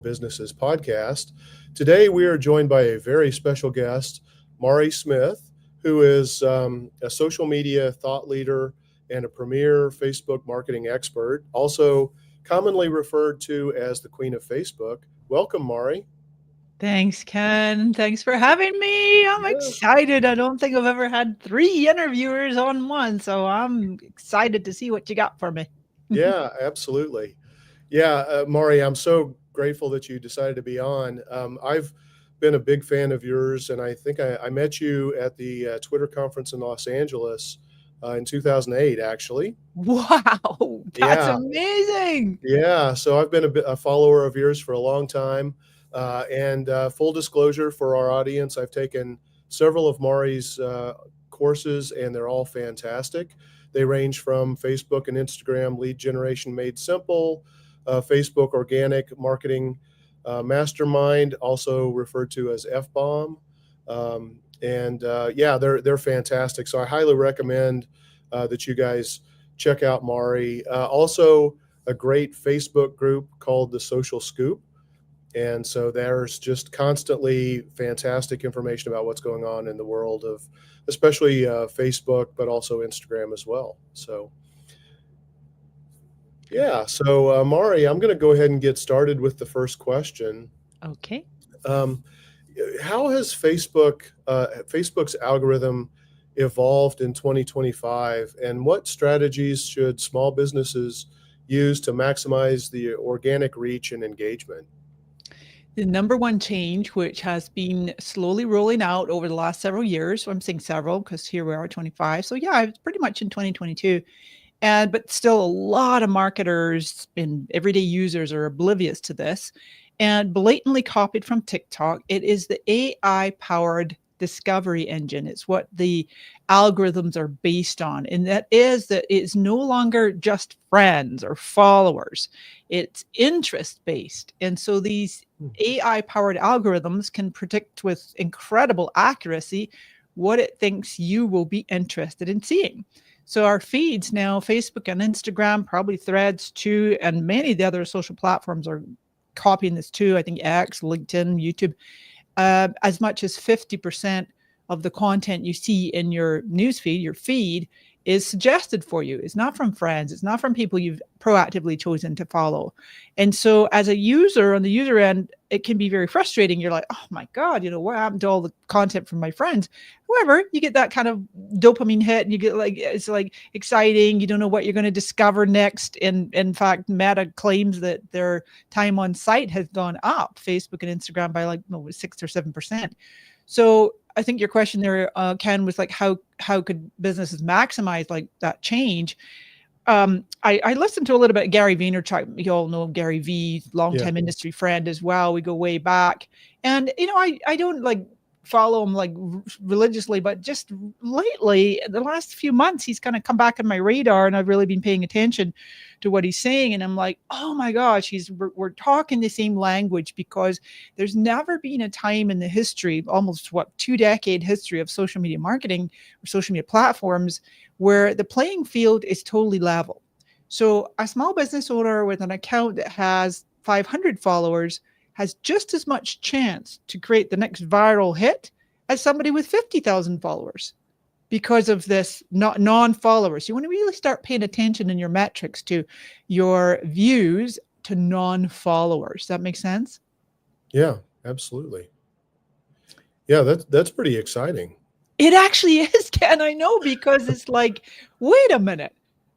Businesses podcast. Today, we are joined by a very special guest, Mari Smith, who is a social media thought leader and a premier Facebook marketing expert, also commonly referred to as the Queen of Facebook. Welcome, Mari. Thanks, Ken. Thanks for having me. I'm Yeah, excited. I don't think I've ever had three interviewers on one, so I'm excited to see what you got for me. yeah, absolutely. Yeah, Mari, I'm so grateful that you decided to be on. I've been a big fan of yours, and I think I met you at the Twitter conference in Los Angeles in 2008, actually. Wow, that's Yeah, amazing. yeah. So I've been a follower of yours for a long time. And full disclosure for our audience, I've taken several of Mari's courses, and they're all fantastic. They range from Facebook and Instagram lead generation made simple, Facebook organic marketing mastermind, also referred to as FBOM. And yeah, they're fantastic. So I highly recommend that you guys check out Mari. Also, a great Facebook group called the Social Scoop. And so there's just constantly fantastic information about what's going on in the world of, especially Facebook, but also Instagram as well. So, yeah. So, Mari, I'm going to go ahead and get started with the first question. Okay. Um, how has Facebook's algorithm evolved in 2025, and what strategies should small businesses use to maximize the organic reach and engagement? The number one change, which has been slowly rolling out over the last several years, so I'm saying several because here we are 25. So yeah, it's pretty much in 2022. But still a lot of marketers and everyday users are oblivious to this and blatantly copied from TikTok. It is the AI powered discovery engine. It's what the algorithms are based on. And that is that it's no longer just friends or followers. It's interest based. And so these AI powered algorithms can predict with incredible accuracy what it thinks you will be interested in seeing. So our feeds now, Facebook and Instagram, probably Threads too, and many of the other social platforms are copying this too. I think X, LinkedIn, YouTube, as much as 50% of the content you see in your newsfeed, your feed, is suggested for you. It's not from friends. It's not from people you've proactively chosen to follow. And so as a user on the user end, it can be very frustrating. You're like, oh my God, what happened to all the content from my friends? However, you get that kind of dopamine hit and you get like, it's like exciting. You don't know what you're going to discover next. And in fact, Meta claims that their time on site has gone up, Facebook and Instagram, by like 6 or 7%. So I think your question there, Ken, was like how could businesses maximize like that change? I listened to a little bit of Gary Vaynerchuk. You all know Gary V, Yeah. longtime industry friend as well. We go way back, and I don't like follow him like religiously, but just lately, the last few months, he's kind of come back on my radar, and I've really been paying attention to what he's saying. And I'm like, oh my gosh, we're talking the same language, because there's never been a time in the history, almost what 2 decade history of social media marketing or social media platforms, where the playing field is totally level. So a small business owner with an account that has 500 followers has just as much chance to create the next viral hit as somebody with 50,000 followers, because of this non-followers. You want to really start paying attention in your metrics to your views to non-followers. Does that make sense? Yeah, absolutely. Yeah, that's pretty exciting. It actually is, Ken. I know, because it's like, wait a minute.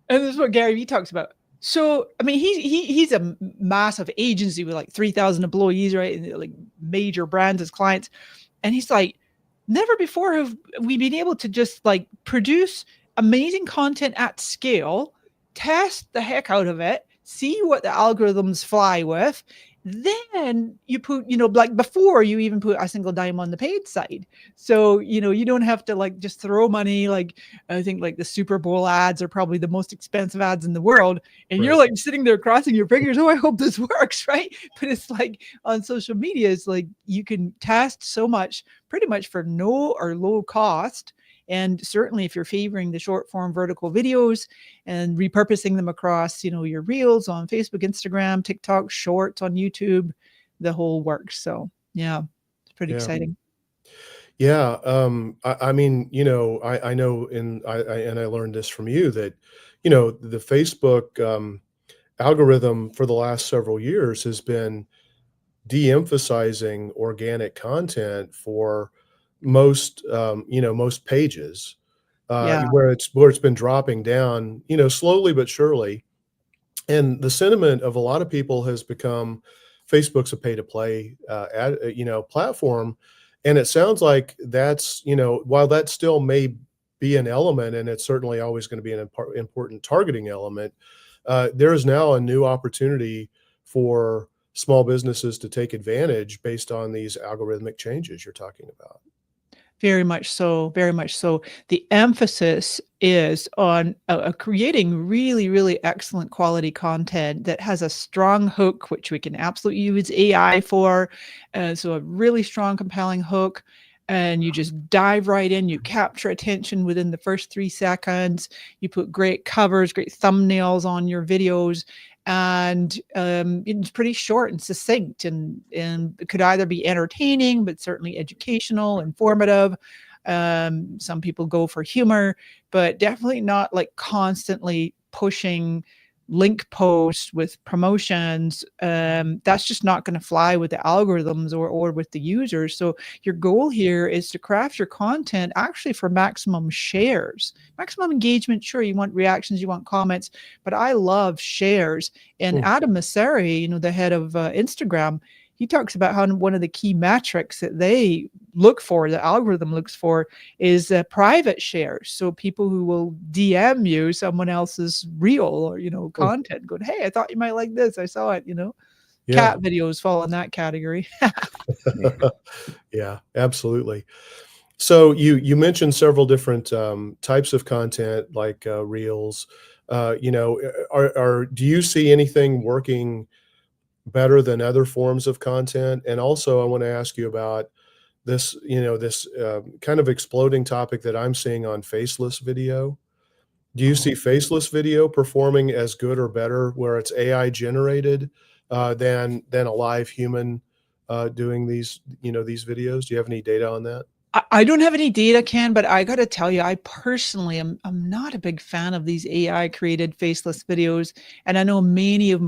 And this is what Gary Vee talks about. So, I mean, he's a massive agency with like 3,000 employees, right? And like major brands as clients. And he's like, never before have we been able to just like produce amazing content at scale, test the heck out of it, see what the algorithms fly with. Then you put, like before you even put a single dime on the paid side. So, you don't have to like just throw money. Like, I think like the Super Bowl ads are probably the most expensive ads in the world. And you're Right. like sitting there crossing your fingers. Oh, I hope this works. Right. But it's like on social media, it's like you can test so much pretty much for no or low cost. And certainly if you're favoring the short form vertical videos and repurposing them across, your reels on Facebook, Instagram, TikTok, shorts on YouTube, the whole works. So yeah, it's pretty Yeah. exciting. Yeah. I mean, I know, and I learned this from you that, the Facebook algorithm for the last several years has been de-emphasizing organic content for most pages, Yeah. where it's been dropping down, slowly but surely. And the sentiment of a lot of people has become Facebook's a pay to play platform. And it sounds like that's, while that still may be an element, and it's certainly always going to be an important targeting element, there is now a new opportunity for small businesses to take advantage based on these algorithmic changes you're talking about. Very much so, very much so. The emphasis is on, creating really, really excellent quality content that has a strong hook, which we can absolutely use AI for. So a really strong, compelling hook, and you just dive right in. You capture attention within the first 3 seconds. You put great covers, great thumbnails on your videos, and it's pretty short and succinct, and it could either be entertaining, but certainly educational, informative. Some people go for humor, but definitely not like constantly pushing link posts with promotions. That's just not going to fly with the algorithms or with the users. So your goal here is to craft your content actually for maximum shares, maximum engagement. Sure, you want reactions, you want comments, but I love shares. And Hmm. Adam Mosseri, the head of Instagram, he talks about how one of the key metrics that they look for, the algorithm looks for, is private shares. So people who will DM you someone else's reel or Hmm. content, going, "Hey, I thought you might like this. I saw it." Yeah. Cat videos fall in that category. Yeah, absolutely. So you mentioned several different types of content like reels. Do you see anything working better than other forms of content? And also, I want to ask you about this kind of exploding topic that I'm seeing on faceless video. Do you see faceless video performing as good or better where it's AI generated than a live human doing these videos? Do you have any data on that? I don't have any data, Ken, but I got to tell you, I personally am not a big fan of these AI created faceless videos. And I know many of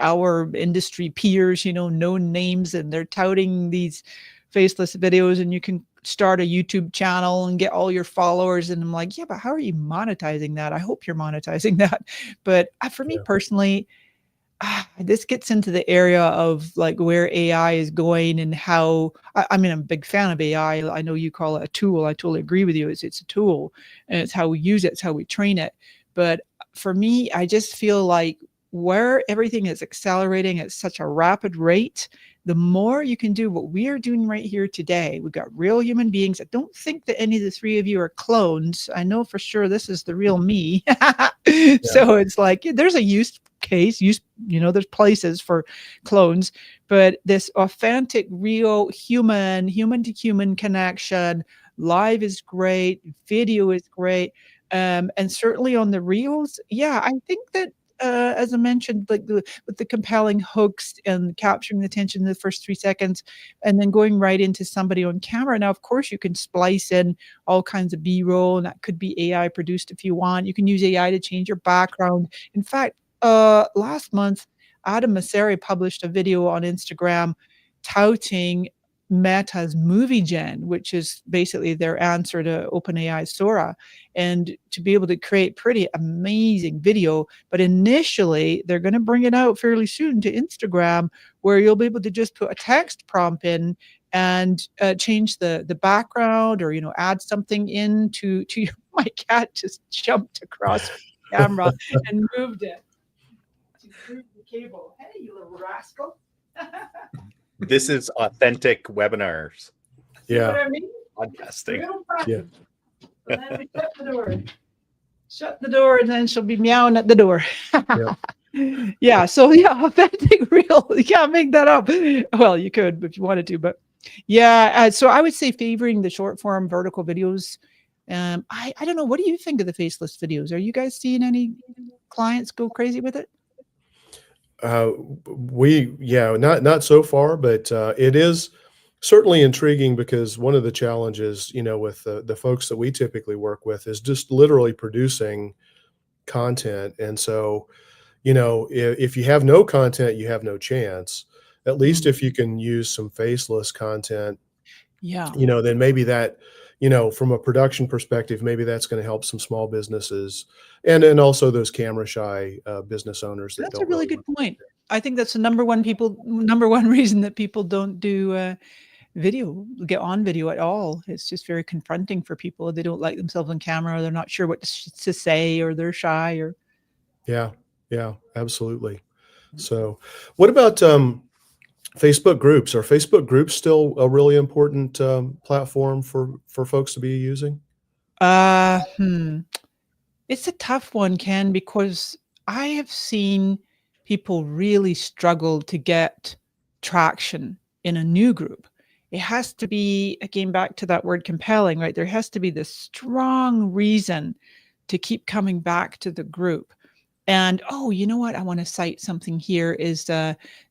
our industry peers, known names, and they're touting these faceless videos, and you can start a YouTube channel and get all your followers. And I'm like, yeah, but how are you monetizing that? I hope you're monetizing that. But for me Yeah. personally, this gets into the area of like where AI is going and how I mean, I'm a big fan of AI. I know you call it a tool. I totally agree with you. It's a tool, and it's how we use it, it's how we train it. But for me, I just feel like where everything is accelerating at such a rapid rate, the more you can do what we are doing right here today. We've got real human beings. I don't think that any of the 3 of you are clones. I know for sure this is the real me. Yeah. So it's like, yeah, there's a use case, there's places for clones, but this authentic, real human to human connection, live is great, video is great. And certainly on the reels, yeah, I think that as I mentioned, like with the compelling hooks and capturing the attention in the first 3 seconds, and then going right into somebody on camera. Now, of course, you can splice in all kinds of B-roll, and that could be AI produced if you want. You can use AI to change your background. In fact, last month, Adam Mosseri published a video on Instagram touting Meta's Movie Gen, which is basically their answer to OpenAI's Sora, and to be able to create pretty amazing video. But initially, they're going to bring it out fairly soon to Instagram, where you'll be able to just put a text prompt in and change the background, or add something in to your. My cat just jumped across the camera and moved it to move the cable. Hey, you little rascal. This is authentic webinars. See what Yeah. I mean? Podcasting. Real Yeah. practice. And then we shut the door. Shut the door, and then she'll be meowing at the door. Yep. Yeah. So yeah, authentic, real. You can't make that up. Well, you could if you wanted to, but yeah. So I would say favoring the short form vertical videos. I don't know. What do you think of the faceless videos? Are you guys seeing any clients go crazy with it? Not so far, but it is certainly intriguing because one of the challenges, with the folks that we typically work with is just literally producing content. And so, if you have no content, you have no chance. At least if you can use some faceless content, Yeah. then maybe that, from a production perspective, maybe that's going to help some small businesses and also those camera shy business owners that That's a don't really really good want. point. I think that's the number one reason that people don't do video, get on video at all. It's just very confronting for people. They don't like themselves on camera, or they're not sure what to say, or they're shy, or Yeah, yeah, absolutely. So, what about Facebook groups? Are Facebook groups still a really important platform for folks to be using? uh hmm. It's a tough one, Ken, because I have seen people really struggle to get traction in a new group. It has to be, again, back to that word compelling, right? There has to be this strong reason to keep coming back to the group. And oh, you know what? I want to cite something here is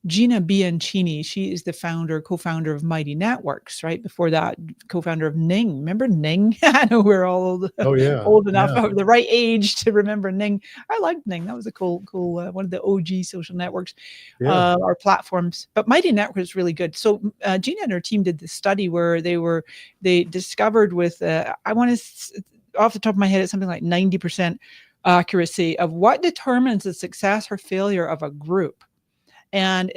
Gina Bianchini. She is the co-founder of Mighty Networks, right? Before that, co-founder of Ning. Remember Ning? I know we're all old, Oh yeah, old enough, yeah, the right age to remember Ning. I liked Ning. That was a cool, one of the OG social networks yeah. or platforms. But Mighty Network is really good. So Gina and her team did this study where they discovered with I want to off the top of my head, it's something like 90% accuracy of what determines the success or failure of a group. And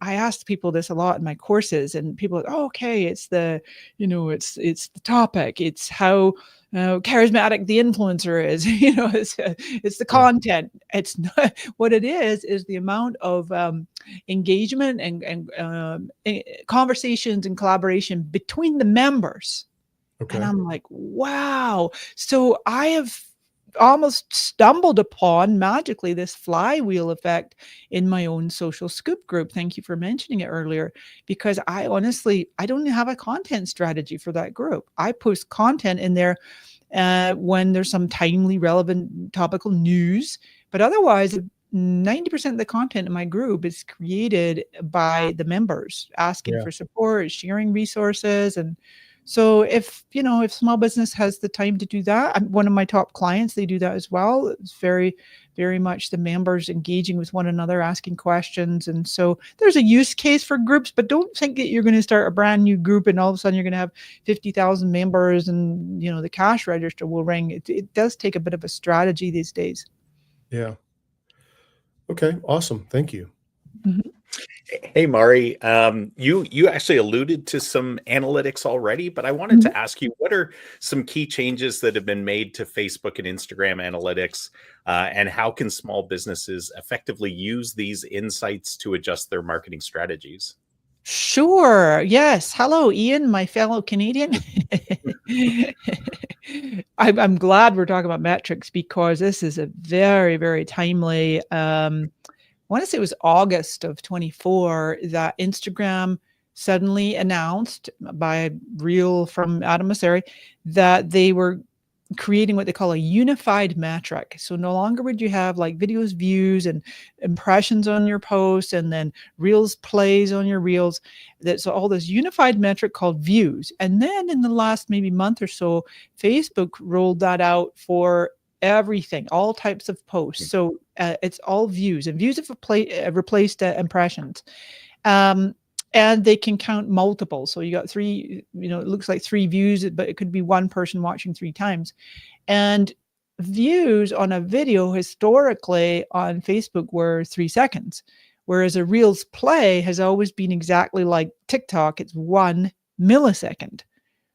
I asked people this a lot in my courses, and people are, oh, okay, it's the, it's the topic, it's how charismatic the influencer is, it's the Yeah. content. It's not what it is the amount of engagement and conversations and collaboration between the members. And Okay. I'm like, wow. So I have almost stumbled upon magically this flywheel effect in my own social scoop group. Thank you for mentioning it earlier, because I don't have a content strategy for that group. I post content in there when there's some timely, relevant, topical news, but otherwise 90% of the content in my group is created by the members asking Yeah. for support, sharing resources. And so if small business has the time to do that, one of my top clients, they do that as well. It's very, very much the members engaging with one another, asking questions. And so there's a use case for groups, but don't think that you're going to start a brand new group and all of a sudden you're going to have 50,000 members and, the cash register will ring. It does take a bit of a strategy these days. Yeah. Okay. Awesome. Thank you. Mhm. Hey, Mari, you actually alluded to some analytics already, but I wanted to ask you, what are some key changes that have been made to Facebook and Instagram analytics, and how can small businesses effectively use these insights to adjust their marketing strategies? Sure. Yes. Hello, Ian, my fellow Canadian. I'm glad we're talking about metrics because this is a very, very timely. I want to say it was August of 24 that Instagram suddenly announced by a reel from Adam Mosseri that they were creating what they call a unified metric. So no longer would you have like videos, views, and impressions on your posts, and then reels plays on your reels. That's all this unified metric called views. And then in the last maybe month or so, Facebook rolled that out for everything, all types of posts. So it's all views, and views have replaced impressions. And they can count multiple. So you got three, it looks like three views, but it could be one person watching three times. And views on a video historically on Facebook were 3 seconds, whereas a Reels play has always been exactly like TikTok. It's 1 millisecond.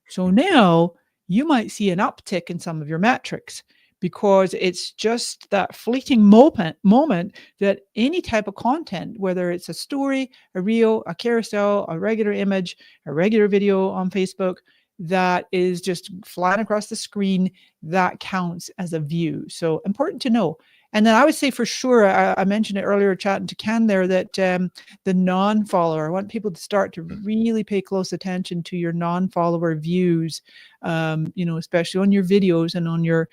So now you might see an uptick in some of your metrics, because it's just that fleeting moment that any type of content, whether it's a story, a reel, a carousel, a regular image, a regular video on Facebook, that is just flying across the screen, that counts as a view. So important to know. And then I would say for sure, I mentioned it earlier chatting to Ken there, that the non-follower, I want people to start to really pay close attention to your non-follower views, especially on your videos and on your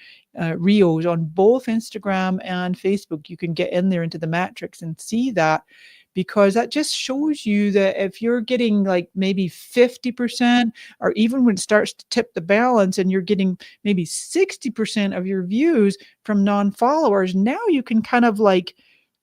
reels on both Instagram and Facebook. You can get in there into the metrics and see that, because that just shows you that if you're getting like maybe 50%, or even when it starts to tip the balance and you're getting maybe 60% of your views from non-followers, now you can kind of like,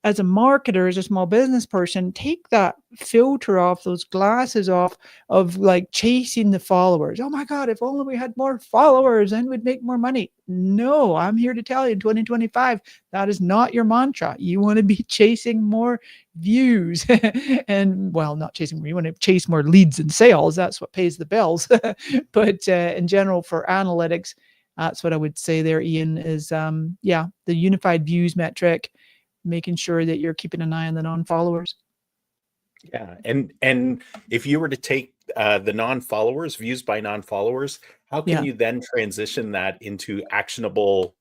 as a marketer, as a small business person, take that filter off, those glasses off of like chasing the followers. Oh my God, if only we had more followers, then we'd make more money. No, I'm here to tell you in 2025, that is not your mantra. You want to be chasing more views and, well, not chasing, you want to chase more leads and sales. That's what pays the bills. But in general, for analytics, that's what I would say there, Ian, is the unified views metric, making sure that you're keeping an eye on the non-followers. Yeah, and if you were to take the non-followers, views by non-followers, how can you then transition that into actionable,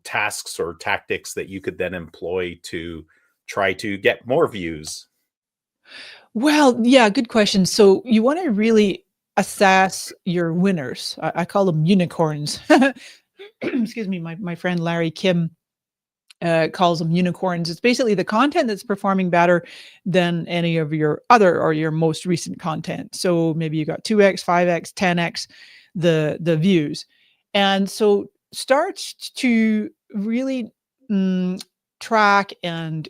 tasks or tactics that you could then employ to try to get more views? Well, yeah, good question. So you want to really assess your winners. I call them unicorns. Excuse me, my friend Larry Kim calls them unicorns. It's basically the content that's performing better than any of your other or your most recent content. So maybe you got 2x, 5x, 10x the views. And so start to really track and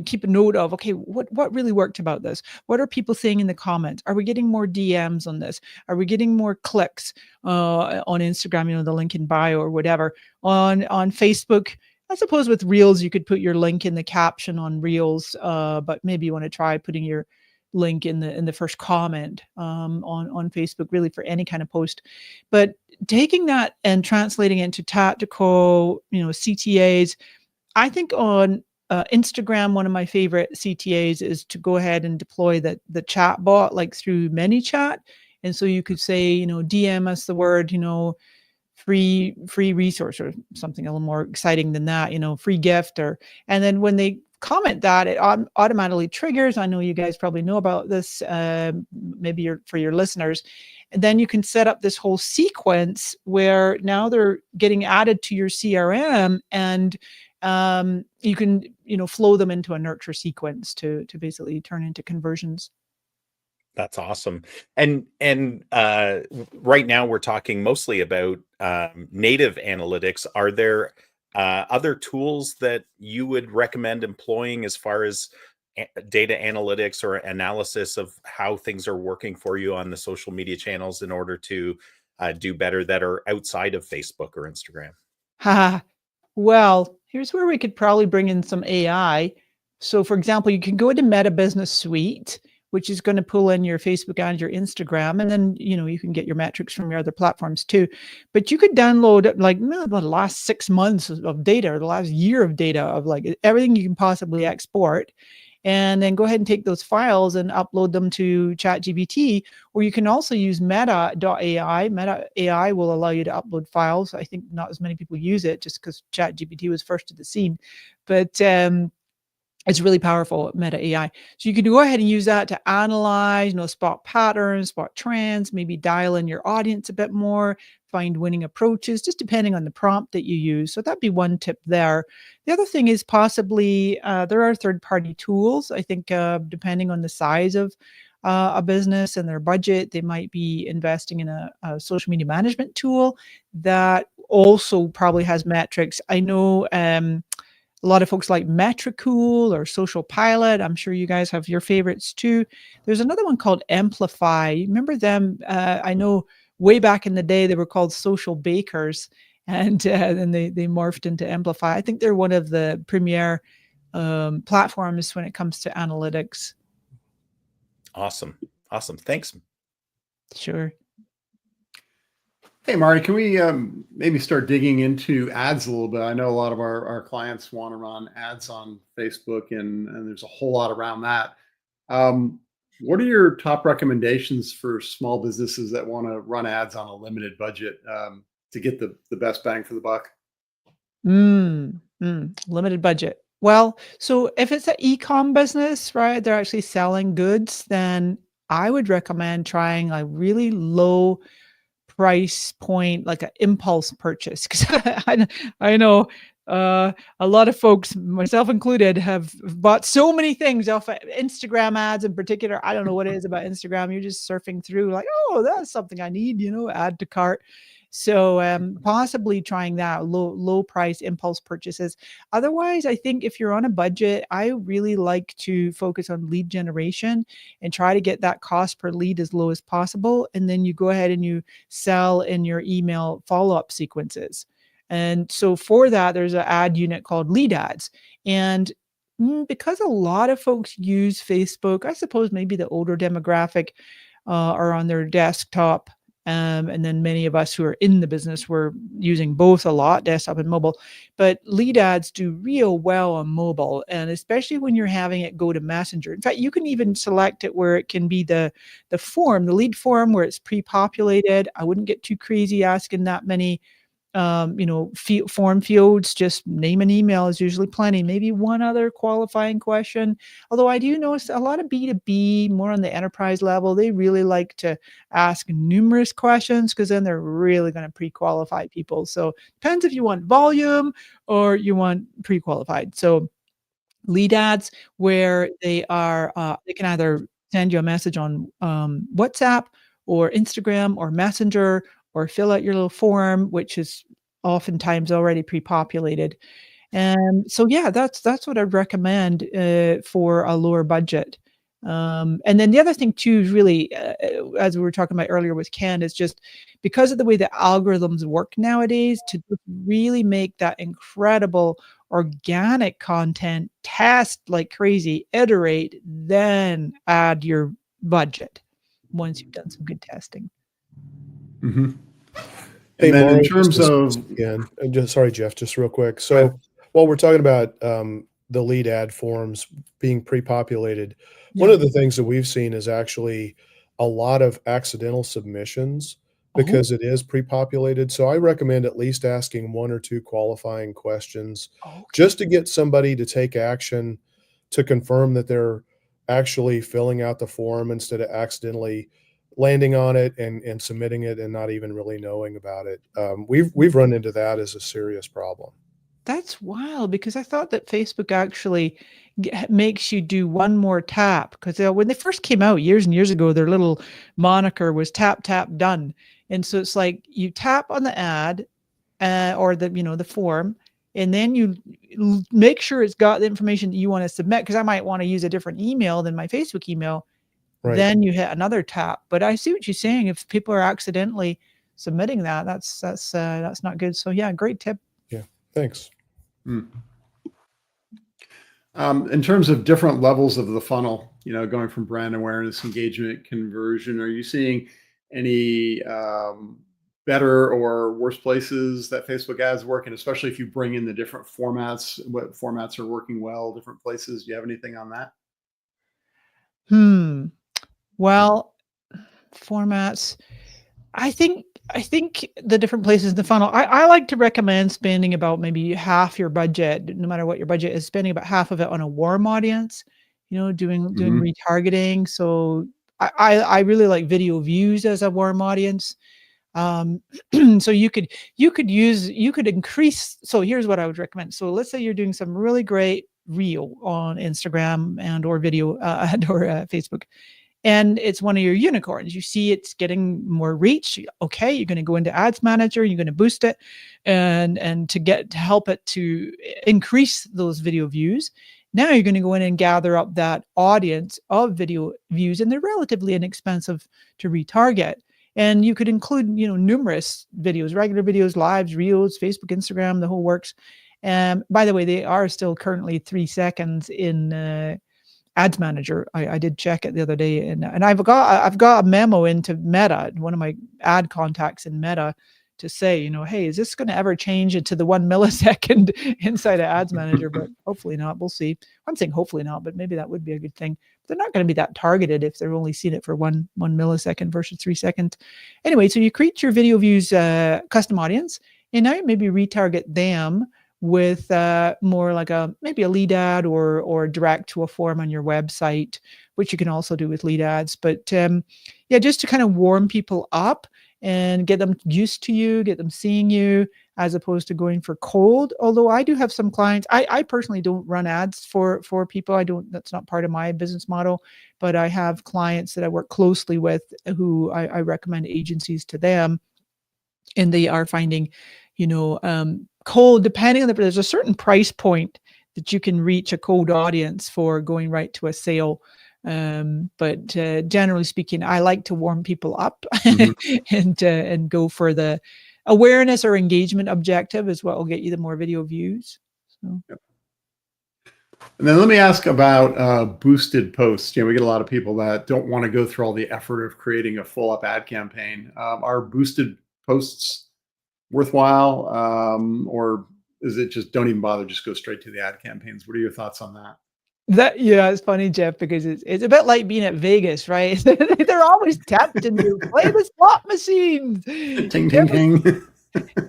keep a note of, okay, what really worked about this? What are people saying in the comments? Are we getting more DMs on this? Are we getting more clicks on Instagram, the link in bio or whatever? On Facebook, I suppose with Reels, you could put your link in the caption on Reels, but maybe you want to try putting your link in the first comment on Facebook, really for any kind of post. But taking that and translating it into tactical, CTAs. I think on Instagram, one of my favorite CTAs is to go ahead and deploy the chat bot, like through ManyChat. And so you could say, DM us the word, free resource or something a little more exciting than that, free gift, and then when they comment that, it automatically triggers. I know you guys probably know about this, maybe for your listeners. And then you can set up this whole sequence where now they're getting added to your CRM, and you can, flow them into a nurture sequence to basically turn into conversions. That's awesome. And right now we're talking mostly about native analytics. Are there other tools that you would recommend employing as far as data analytics or analysis of how things are working for you on the social media channels in order to do better, that are outside of Facebook or Instagram? Well, here's where we could probably bring in some AI. So for example, you can go into Meta Business Suite, which is going to pull in your Facebook and your Instagram. And then, you can get your metrics from your other platforms too. But you could download like the last 6 months of data, or the last year of data of like everything you can possibly export. And then go ahead and take those files and upload them to ChatGPT, or you can also use Meta.ai. Meta AI will allow you to upload files. I think not as many people use it just because ChatGPT was first to the scene, but it's really powerful, Meta AI. So you can go ahead and use that to analyze, spot patterns, spot trends, maybe dial in your audience a bit more, find winning approaches, just depending on the prompt that you use. So that'd be one tip there. The other thing is possibly there are third-party tools. I think depending on the size of a business and their budget, they might be investing in a social media management tool that also probably has metrics. I know a lot of folks like Metricool or Social Pilot. I'm sure you guys have your favorites too. There's another one called Amplify. Remember them? I know way back in the day, they were called Social Bakers, and then they morphed into Amplify. I think they're one of the premier platforms when it comes to analytics. Awesome. Thanks. Sure. Hey, Marty, can we maybe start digging into ads a little bit? I know a lot of our clients want to run ads on Facebook, and there's a whole lot around that. What are your top recommendations for small businesses that want to run ads on a limited budget to get the best bang for the buck? Limited budget. Well, so if it's an e-com business, right, they're actually selling goods, then I would recommend trying a really low price point, like an impulse purchase. Because I know a lot of folks, myself included, have bought so many things off of Instagram ads in particular. I don't know what it is about Instagram. You're just surfing through, like, oh, that's something I need, add to cart. So possibly trying that low price impulse purchases. Otherwise, I think if you're on a budget, I really like to focus on lead generation and try to get that cost per lead as low as possible. And then you go ahead and you sell in your email follow-up sequences. And so for that, there's an ad unit called lead ads. And because a lot of folks use Facebook, I suppose maybe the older demographic are on their desktop. And then many of us who are in the business were using both a lot, desktop and mobile. But lead ads do real well on mobile, and especially when you're having it go to Messenger. In fact, you can even select it where it can be the form, the lead form, where it's pre-populated. I wouldn't get too crazy asking that many form fields. Just name and email is usually plenty. Maybe one other qualifying question. Although I do notice a lot of B2B, more on the enterprise level, they really like to ask numerous questions because then they're really going to pre-qualify people. So depends if you want volume or you want pre-qualified. So lead ads where they are, they can either send you a message on WhatsApp or Instagram or Messenger, or fill out your little form, which is oftentimes already pre-populated. And so, yeah, that's what I'd recommend for a lower budget. And then the other thing too, is really, as we were talking about earlier with Ken, is just because of the way the algorithms work nowadays, to really make that incredible organic content, test like crazy, iterate, then add your budget once you've done some good testing. Mm-hmm. Hey, And then Maury, in terms of, sorry, Jeff, just real quick. So while we're talking about the lead ad forms being pre-populated, one of the things that we've seen is actually a lot of accidental submissions because it is pre-populated. So I recommend at least asking one or two qualifying questions just to get somebody to take action to confirm that they're actually filling out the form instead of accidentally landing on it and submitting it and not even really knowing about it. We've run into that as a serious problem. That's wild, because I thought that Facebook actually makes you do one more tap, because when they first came out years and years ago, their little moniker was tap, tap, done. And so it's like you tap on the ad or the form, and then you make sure it's got the information that you want to submit, because I might want to use a different email than my Facebook email. Right. Then you hit another tap. But I see what you're saying. If people are accidentally submitting that, that's not good. So yeah, great tip. Yeah, thanks. In terms of different levels of the funnel, going from brand awareness, engagement, conversion, are you seeing any better or worse places that Facebook ads work? And especially if you bring in the different formats, what formats are working well, different places? Do you have anything on that? Well, formats, I think the different places in the funnel, I like to recommend spending about maybe half your budget, no matter what your budget is, spending about half of it on a warm audience, doing retargeting. So I really like video views as a warm audience. So you could increase. So here's what I would recommend. So let's say you're doing some really great reel on Instagram and or video or Facebook, and it's one of your unicorns. You see it's getting more reach. Okay, you're going to go into Ads Manager, you're going to boost it, and to help it to increase those video views. Now you're going to go in and gather up that audience of video views, and they're relatively inexpensive to retarget. And you could include, numerous videos, regular videos, lives, reels, Facebook, Instagram, the whole works. And by the way, they are still currently 3 seconds in Ads Manager. I did check it the other day, and I've got a memo into Meta, one of my ad contacts in Meta, to say, hey, is this going to ever change into the 1 millisecond inside of Ads Manager? But hopefully not. We'll see. I'm saying hopefully not, but maybe that would be a good thing. They're not going to be that targeted if they're only seeing it for 1 millisecond versus 3 seconds. Anyway, so you create your video views custom audience, and now you maybe retarget them with more like maybe a lead ad or direct to a form on your website, which you can also do with lead ads. But yeah, just to kind of warm people up and get them used to you, get them seeing you, as opposed to going for cold. Although I do have some clients, I personally don't run ads for people. That's not part of my business model, but I have clients that I work closely with who I recommend agencies to them. And they are finding, cold, depending on there's a certain price point that you can reach a cold audience for going right to a sale. But generally speaking, I like to warm people up and go for the awareness or engagement objective is what will get you the more video views. So. Yep. And then let me ask about boosted posts. We get a lot of people that don't want to go through all the effort of creating a full up ad campaign. Are boosted posts worthwhile, or is it just don't even bother, just go straight to the ad campaigns? What are your thoughts on that? It's funny, Jeff, because it's a bit like being at Vegas, right? They're always tempting you. Play the slot machines. Ting, ting, ting.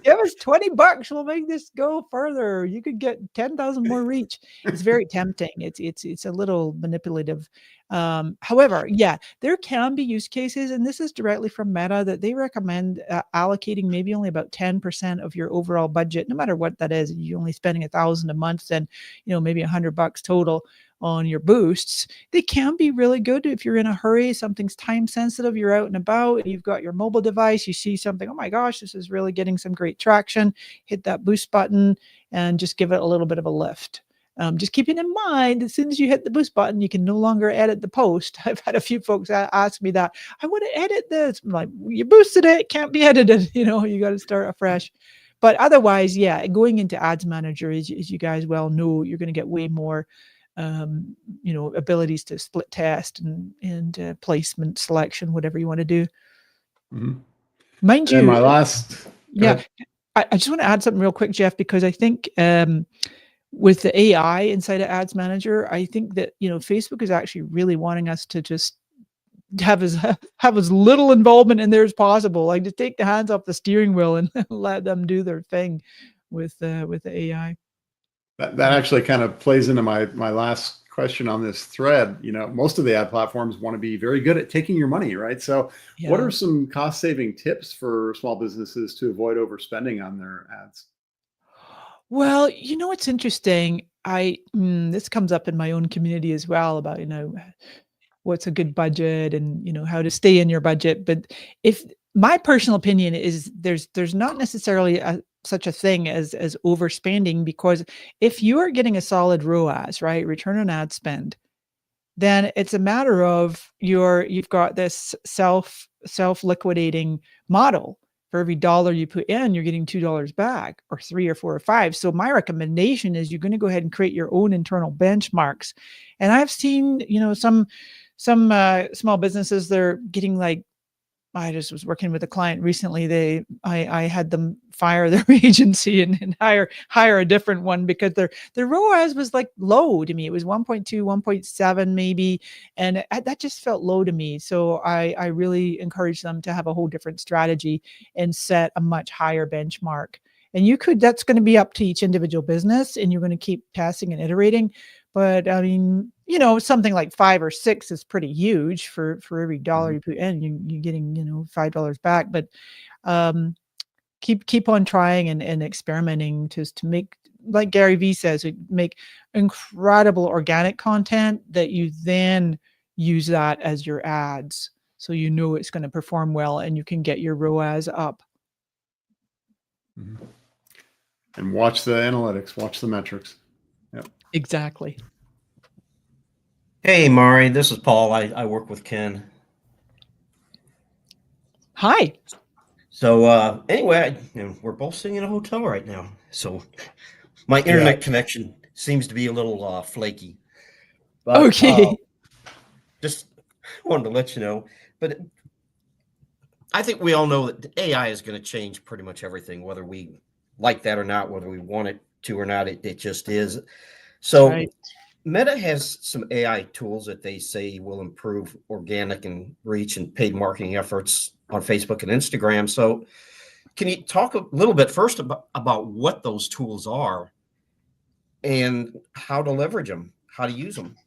Give us $20. We'll make this go further. You could get 10,000 more reach. It's very tempting. It's a little manipulative. However, yeah, there can be use cases, and this is directly from Meta, that they recommend allocating maybe only about 10% of your overall budget, no matter what that is. You're only spending $1,000 a month, then maybe $100 total on your boosts. They can be really good if you're in a hurry, something's time sensitive, you're out and about, and you've got your mobile device, you see something, oh my gosh, this is really getting some great traction, hit that boost button and just give it a little bit of a lift. Just keeping in mind, as soon as you hit the boost button, you can no longer edit the post. I've had a few folks ask me that. I want to edit this. I'm like, you boosted it, it can't be edited. You got to start afresh. But otherwise, yeah, going into Ads Manager, as you guys well know, you're going to get way more abilities to split test and placement selection, whatever you want to do. Mm-hmm. Mind you, and my last, yeah, I just want to add something real quick, Jeff, because I think with the AI inside of Ads Manager, I think that Facebook is actually really wanting us to just have as little involvement in there as possible, like to take the hands off the steering wheel and let them do their thing with the AI. That actually kind of plays into my last question on this thread. Most of the ad platforms want to be very good at taking your money, right? So what are some cost saving tips for small businesses to avoid overspending on their ads? Well, it's interesting. This comes up in my own community as well about, what's a good budget and, how to stay in your budget. But if my personal opinion is there's not necessarily such a thing as overspending, because if you are getting a solid ROAS, right, return on ad spend, then it's a matter of you've got this self-liquidating model. For every dollar you put in, you're getting $2 back, or 3 or 4 or 5. So my recommendation is you're going to go ahead and create your own internal benchmarks. And I've seen, some small businesses, they're getting like, I just was working with a client recently. I had them fire their agency and hire a different one because their ROAS was like low to me. It was 1.2, 1.7 maybe, and that just felt low to me. So I really encourage them to have a whole different strategy and set a much higher benchmark. And that's going to be up to each individual business, and you're going to keep testing and iterating. But I mean, something like 5 or 6 is pretty huge for every dollar you put in. You're getting, $5 back. But keep on trying and experimenting to make, like Gary Vee says, make incredible organic content that you then use that as your ads. So it's going to perform well and you can get your ROAS up. Mm-hmm. And watch the analytics, watch the metrics. Yep. Exactly. Hey, Mari, this is Paul. I work with Ken. Hi. So anyway, we're both sitting in a hotel right now. So my internet connection seems to be a little flaky. But, okay. Just wanted to let you know. But I think we all know that AI is going to change pretty much everything, whether we like that or not, whether we want it to or not. It just is. So right. Meta has some AI tools that they say will improve organic and reach and paid marketing efforts on Facebook and Instagram. So can you talk a little bit first about what those tools are and how to leverage them, how to use them.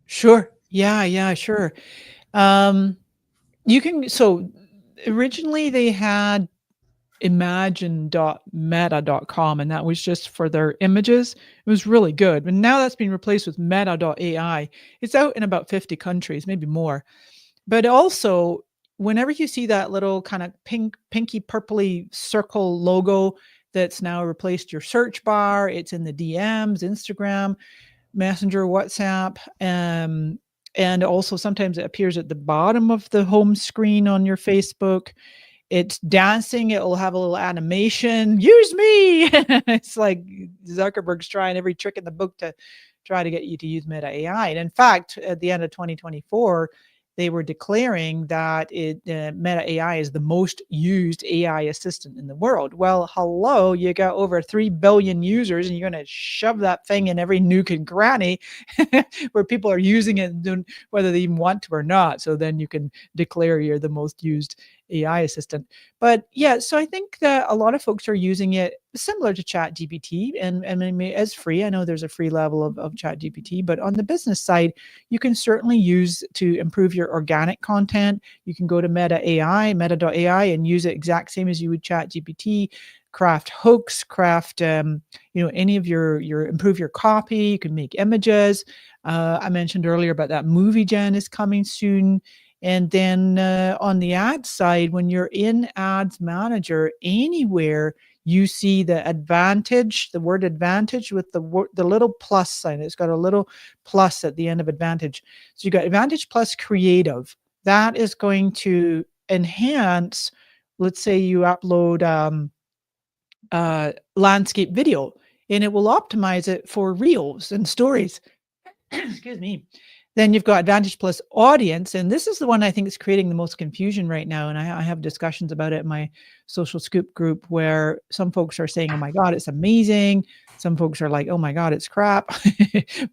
Sure. Yeah, sure. You can, so originally they had imagine.meta.com, and that was just for their images. It was really good. But now that's been replaced with meta.ai. It's out in about 50 countries, maybe more. But also, whenever you see that little kind of pinky purpley circle logo that's now replaced your search bar, it's in the DMs, Instagram, Messenger, WhatsApp, and also sometimes it appears at the bottom of the home screen on your Facebook. It's dancing. It'll have a little animation. Use me. It's like Zuckerberg's trying every trick in the book to try to get you to use Meta AI. And in fact, at the end of 2024, they were declaring that Meta AI is the most used AI assistant in the world. Well, hello, you got over 3 billion users, and you're going to shove that thing in every nook and cranny where people are using it, whether they even want to or not. So then you can declare you're the most used AI assistant. But yeah, so I think that a lot of folks are using it similar to ChatGPT and as free. I know there's a free level of ChatGPT, but on the business side, you can certainly use to improve your organic content. You can go to meta.ai, and use it exact same as you would ChatGPT. Craft hooks, craft any of your improve your copy. You can make images. I mentioned earlier about that movie gen is coming soon. And then on the ad side, when you're in Ads Manager, anywhere you see the advantage, the word advantage with the little plus sign. It's got a little plus at the end of advantage. So you got Advantage Plus Creative. That is going to enhance, let's say you upload landscape video, and it will optimize it for reels and stories. Excuse me. Then you've got Advantage Plus Audience, and this is the one I think is creating the most confusion right now. And I have discussions about it in my Social Scoop group, where some folks are saying, "Oh my God, it's amazing." Some folks are like, "Oh my God, it's crap."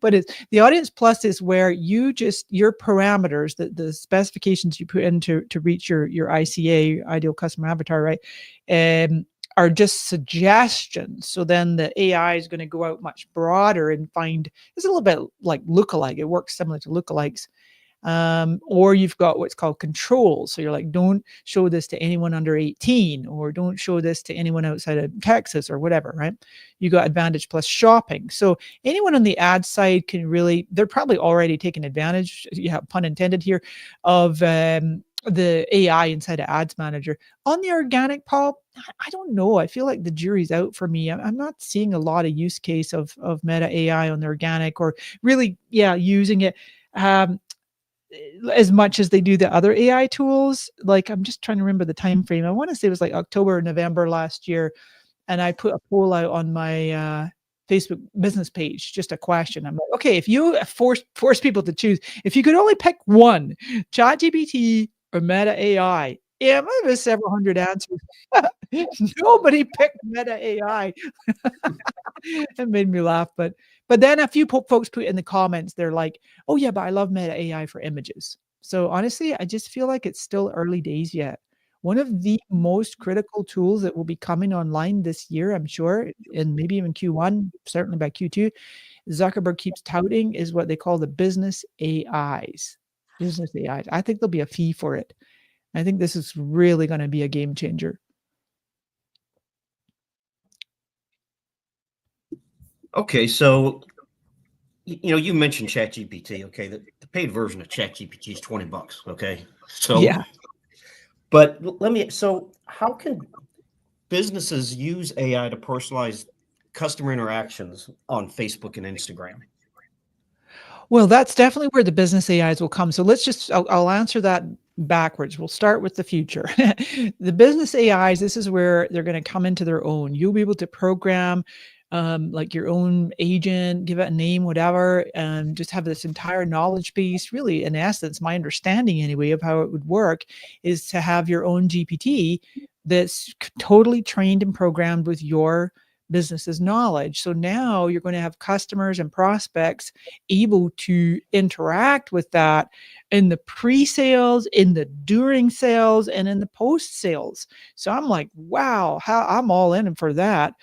But it's the Audience Plus is where you just your parameters, the specifications you put in to reach your ICA, ideal customer avatar, right? Are just suggestions. So then the AI is going to go out much broader and find, it's a little bit like lookalike. It works similar to lookalikes. Or you've got what's called controls. So you're like, don't show this to anyone under 18, or don't show this to anyone outside of Texas or whatever, right? You got Advantage Plus Shopping. So anyone on the ad side can really, they're probably already taking advantage, pun intended here, of the AI inside of Ads Manager. On the organic, Paul, I don't know. I feel like the jury's out for me. I'm not seeing a lot of use case of Meta AI on the organic, or really, using it as much as they do the other AI tools. Like, I'm just trying to remember the time frame. I want to say it was like October or November last year, and I put a poll out on my Facebook business page, just a question. I'm like, okay, if you force people to choose, if you could only pick one, ChatGPT or Meta AI, it might have several hundred answers. Nobody picked Meta AI. It made me laugh, but then a few folks put in the comments, they're like, "Oh yeah, but I love Meta AI for images." So honestly, I just feel like it's still early days yet. One of the most critical tools that will be coming online this year, I'm sure, and maybe even Q1, certainly by Q2, Zuckerberg keeps touting, is what they call the business AIs. Business AIs. I think there'll be a fee for it. I think this is really going to be a game changer. Okay, so you mentioned ChatGPT. Okay, the paid version of ChatGPT is $20. Okay, so Yeah. But so how can businesses use AI to personalize customer interactions on Facebook and Instagram? Well, that's definitely where the business AIs will come. So I'll answer that backwards. We'll start with the future. The business AIs, this is where they're going to come into their own. You'll be able to program like your own agent, give it a name, whatever, and just have this entire knowledge base. Really, in essence, my understanding anyway of how it would work is to have your own GPT that's totally trained and programmed with your business's knowledge. So now you're going to have customers and prospects able to interact with that in the pre-sales, in the during sales, and in the post-sales. So I'm like, wow, I'm all in for that.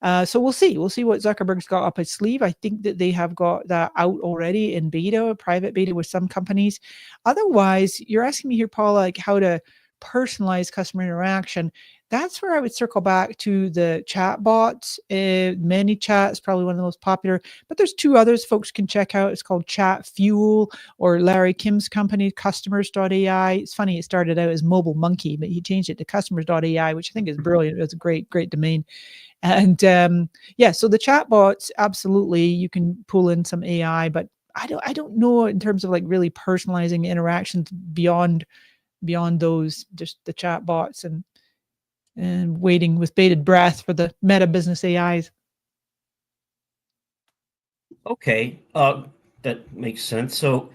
So we'll see. We'll see what Zuckerberg's got up his sleeve. I think that they have got that out already in beta, private beta with some companies. Otherwise, you're asking me here, Paula, like how to personalize customer interaction. That's where I would circle back to the chat bots. ManyChat is probably one of the most popular, but there's two others folks can check out. It's called Chat Fuel, or Larry Kim's company, customers.ai. It's funny, it started out as Mobile Monkey, but he changed it to customers.ai, which I think is brilliant. It's a great domain. And yeah, so the chat bots, absolutely, you can pull in some AI, but I don't know in terms of like really personalizing interactions beyond those, just the chat bots and waiting with bated breath for the Meta business AIs. Okay, that makes sense. So,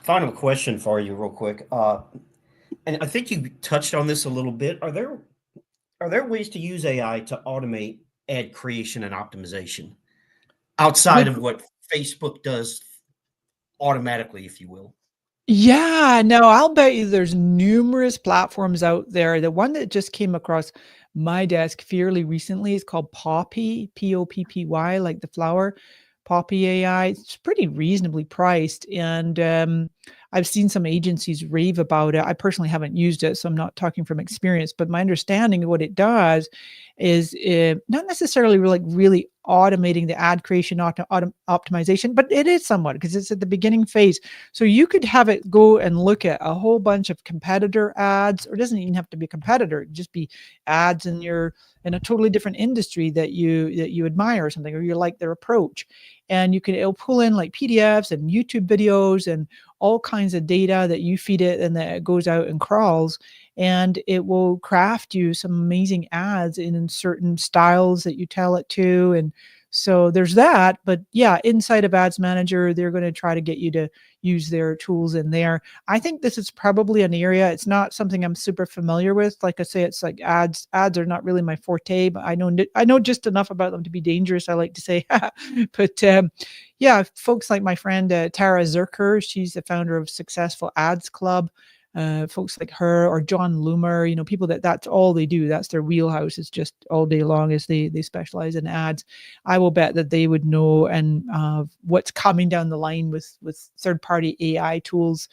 final question for you, real quick. And I think you touched on this a little bit. Are there ways to use AI to automate ad creation and optimization outside of what Facebook does automatically, if you will? Yeah, no, I'll bet you there's numerous platforms out there. The one that just came across my desk fairly recently is called Poppy, Poppy, like the flower. Poppy AI. It's pretty reasonably priced, and I've seen some agencies rave about it. I personally haven't used it, so I'm not talking from experience. But my understanding of what it does is not necessarily really automating the ad creation optimization, but it is somewhat, because it's at the beginning phase. So you could have it go and look at a whole bunch of competitor ads, or it doesn't even have to be a competitor. It could just be ads in a totally different industry that you admire or something, or you like their approach. And it'll pull in like PDFs and YouTube videos and all kinds of data that you feed it, and that it goes out and crawls, and it will craft you some amazing ads in certain styles that you tell it to. And so there's that. But yeah, inside of Ads Manager, they're going to try to get you to use their tools in there. I think this is probably an area, it's not something I'm super familiar with. Like I say, it's like ads are not really my forte, but I know just enough about them to be dangerous, I like to say. But yeah, folks like my friend Tara Zerker, she's the founder of Successful Ads Club. Folks like her, or John Loomer, people that's all they do. That's their wheelhouse, is just all day long as they specialize in ads. I will bet that they would know and what's coming down the line with third-party AI tools,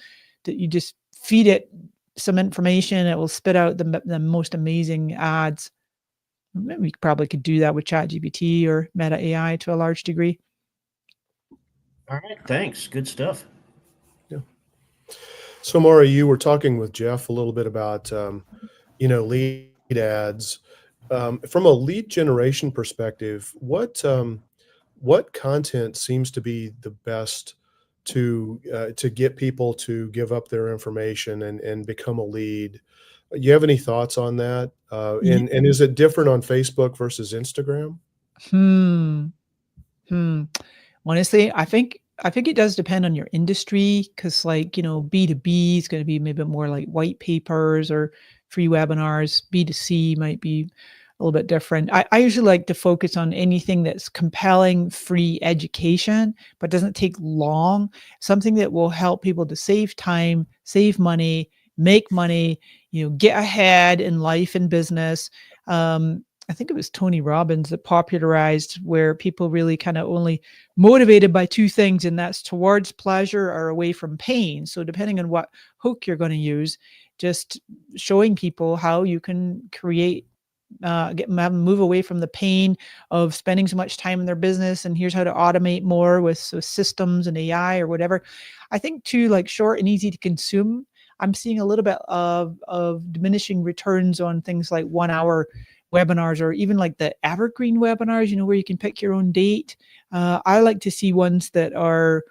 that you just feed it some information, it will spit out the most amazing ads. Maybe we probably could do that with ChatGPT or Meta AI to a large degree. All right, thanks. Good stuff. So, Maury, you were talking with Jeff a little bit about, lead ads. From a lead generation perspective, what content seems to be the best to get people to give up their information and become a lead? You have any thoughts on that? And is it different on Facebook versus Instagram? Honestly, I think it does depend on your industry, because B2B is going to be maybe more like white papers or free webinars. B2C might be a little bit different. I usually like to focus on anything that's compelling free education, but doesn't take long. Something that will help people to save time, save money, make money, get ahead in life and business. I think it was Tony Robbins that popularized where people really kind of only motivated by two things, and that's towards pleasure or away from pain. So depending on what hook you're going to use, just showing people how you can create, move away from the pain of spending so much time in their business, and here's how to automate more with systems and AI or whatever. I think too, like short and easy to consume, I'm seeing a little bit of diminishing returns on things like 1 hour webinars, or even like the evergreen webinars, where you can pick your own date. I like to see ones that are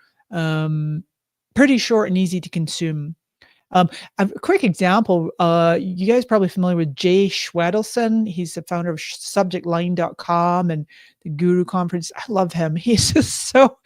pretty short and easy to consume. A quick example, you guys are probably familiar with Jay Schwedelson. He's the founder of subjectline.com and the Guru Conference. I love him. He's just so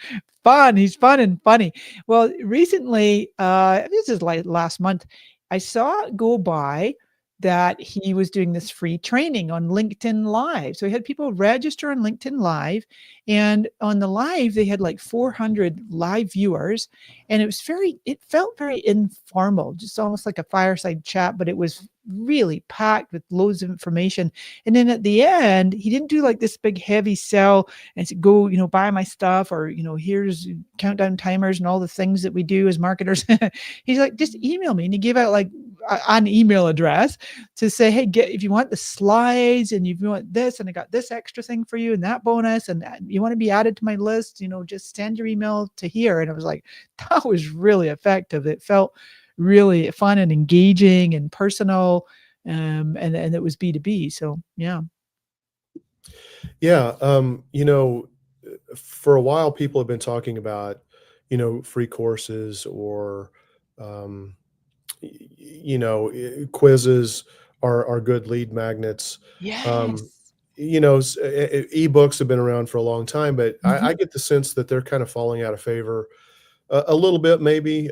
fun. He's fun and funny. Well, recently, this is like last month, I saw it go by that he was doing this free training on LinkedIn Live. So he had people register on LinkedIn Live, and on the live, they had like 400 live viewers, and it felt very informal, just almost like a fireside chat, but it was really packed with loads of information. And then at the end, he didn't do like this big heavy sell and said, go, buy my stuff, or, here's countdown timers and all the things that we do as marketers. He's like, just email me. And he gave out like an email address to say, hey, if you want the slides and if you want this, and I got this extra thing for you and that bonus, and you want to be added to my list, just send your email to here. And I was like, that was really effective. It felt really fun and engaging and personal. And it was B2B. So yeah. Yeah. For a while, people have been talking about, free courses or, quizzes are good lead magnets. Yes. Ebooks have been around for a long time, but Mhm. I get the sense that they're kind of falling out of favor a little bit, maybe.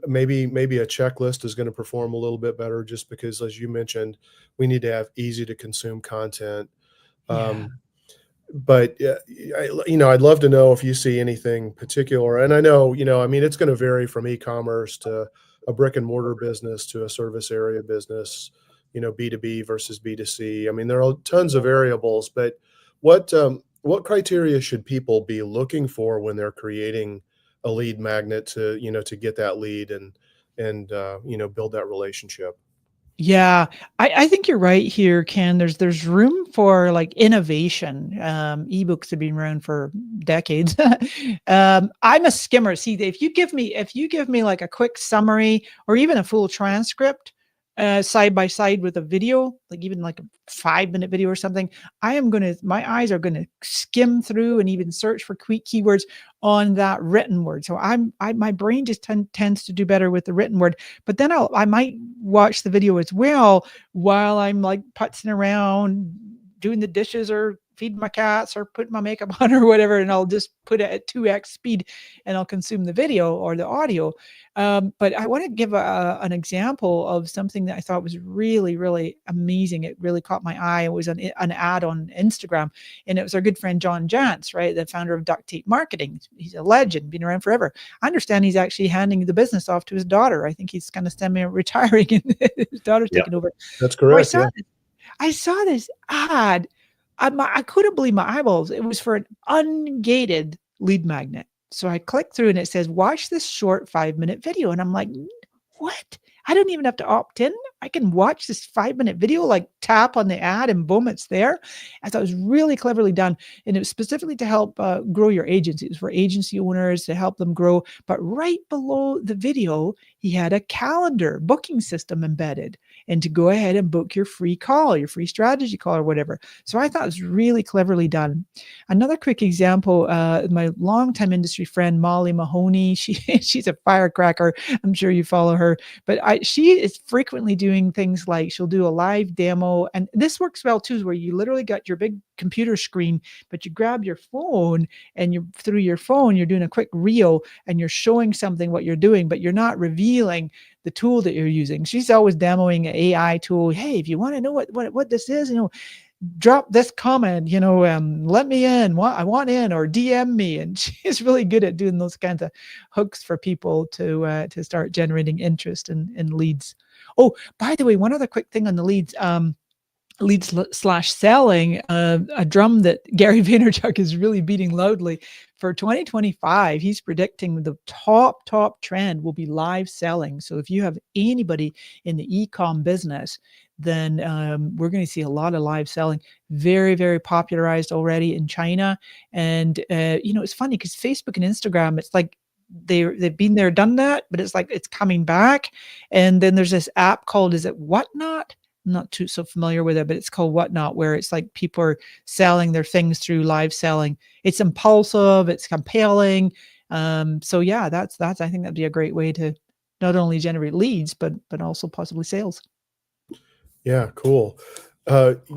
Maybe a checklist is going to perform a little bit better, just because, as you mentioned, we need to have easy to consume content. Yeah. But I'd love to know if you see anything particular. And I know, it's going to vary from e-commerce to a brick and mortar business to a service area business, B2B versus B2C. I mean, there are tons of variables, but what criteria should people be looking for when they're creating a lead magnet to get that lead and build that relationship? Yeah, I think you're right here, Ken. There's room for like innovation. Ebooks have been around for decades. I'm a skimmer. See, if you give me like a quick summary or even a full transcript, side by side with a video, like even like a 5-minute video or something, my eyes are gonna skim through and even search for keywords on that written word. So my brain just tends to do better with the written word. But then I might watch the video as well while I'm like putzing around doing the dishes or feeding my cats or putting my makeup on or whatever, and I'll just put it at 2x speed and I'll consume the video or the audio. But I want to give an example of something that I thought was really, really amazing. It really caught my eye. It was an ad on Instagram, and it was our good friend John Jantz, right, the founder of Duct Tape Marketing. He's a legend, been around forever. I understand he's actually handing the business off to his daughter. I think he's kind of retiring, and his daughter's Yeah. taking over. That's So correct. Yeah. I saw this ad. I couldn't believe my eyeballs. It was for an ungated lead magnet. So I clicked through and it says, watch this short 5-minute video. And I'm like, what? I don't even have to opt in. I can watch this 5-minute video, like tap on the ad and boom, it's there. I thought it was really cleverly done. And it was specifically to help grow your agency. It was for agency owners to help them grow. But right below the video, he had a calendar booking system embedded, and to go ahead and book your free call, your free strategy call or whatever. So I thought it was really cleverly done. Another quick example, my longtime industry friend, Molly Mahoney, she's a firecracker. I'm sure you follow her, but she is frequently doing things like she'll do a live demo. And this works well too, where you literally got your big computer screen, but you grab your phone and through your phone, you're doing a quick reel and you're showing something what you're doing, but you're not revealing the tool that you're using. She's always demoing an AI tool. Hey, if you want to know what this is, drop this comment, let me in, I want in, or DM me. And she's really good at doing those kinds of hooks for people to start generating interest in leads. Oh, by the way, one other quick thing on the leads. Leads/selling, a drum that Gary Vaynerchuk is really beating loudly for 2025. He's predicting the top trend will be live selling. So if you have anybody in the e-com business, then we're going to see a lot of live selling. Very, very popularized already in China. And it's funny because Facebook and Instagram, it's like they've been there, done that, but it's like it's coming back. And then there's this app called, is it Whatnot? I'm not so familiar with it, but it's called Whatnot, where it's like people are selling their things through live selling. It's impulsive, it's compelling. So yeah, that's I think that'd be a great way to not only generate leads, but also possibly sales. Yeah, cool.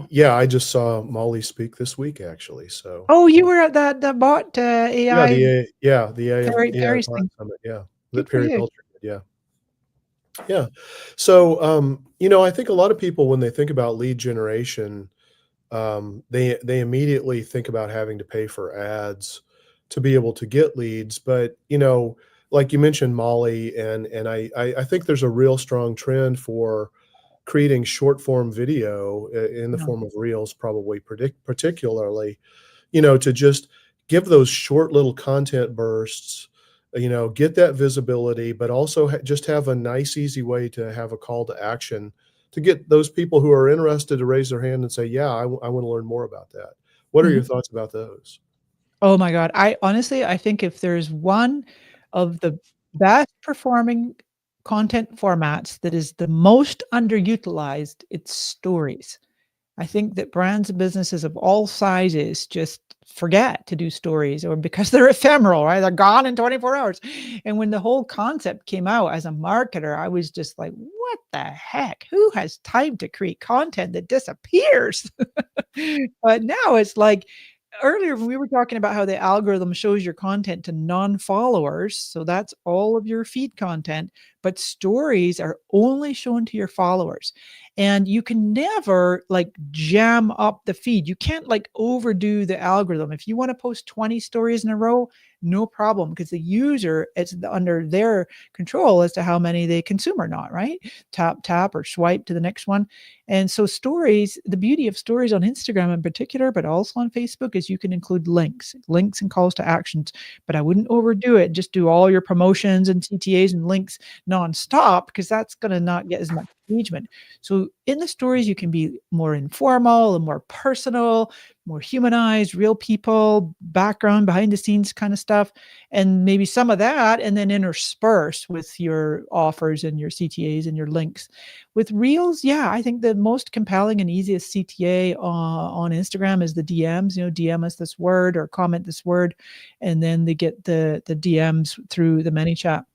Yeah, I just saw Molly speak this week, actually. So. Oh, you were at that bot AI. The AI Perry Bot thing. Summit. Yeah, Good that for Perry you. Belcher did. Yeah. Yeah. So, I think a lot of people, when they think about lead generation, they immediately think about having to pay for ads to be able to get leads. But, like you mentioned, Molly, and I think there's a real strong trend for creating short form video in the Yeah. form of reels, probably particularly, to just give those short little content bursts, get that visibility, but also just have a nice, easy way to have a call to action to get those people who are interested to raise their hand and say, yeah, I want to learn more about that. What are Mhm. your thoughts about those? Oh my god. I honestly, I think if there's one of the best performing content formats that is the most underutilized, it's stories. I think that brands and businesses of all sizes just forget to do stories, or because they're ephemeral, right? They're gone in 24 hours. And when the whole concept came out, as a marketer, I was just like, what the heck? Who has time to create content that disappears? But now it's like, earlier when we were talking about how the algorithm shows your content to non-followers, so that's all of your feed content, but stories are only shown to your followers. And you can never like jam up the feed. You can't like overdo the algorithm. If you want to post 20 stories in a row, no problem, because the user, it's under their control as to how many they consume or not, right? Tap or swipe to the next one. And so stories, the beauty of stories on Instagram in particular, but also on Facebook, is you can include links and calls to actions. But I wouldn't overdo it. Just do all your promotions and CTAs and links nonstop, because that's going to not get as much engagement. So in the stories, you can be more informal and more personal, more humanized, real people, background, behind the scenes kind of stuff, and maybe some of that, and then intersperse with your offers and your CTAs and your links. With Reels, yeah, I think the most compelling and easiest CTA on Instagram is the DMs. DM us this word or comment this word, and then they get the DMs through the ManyChat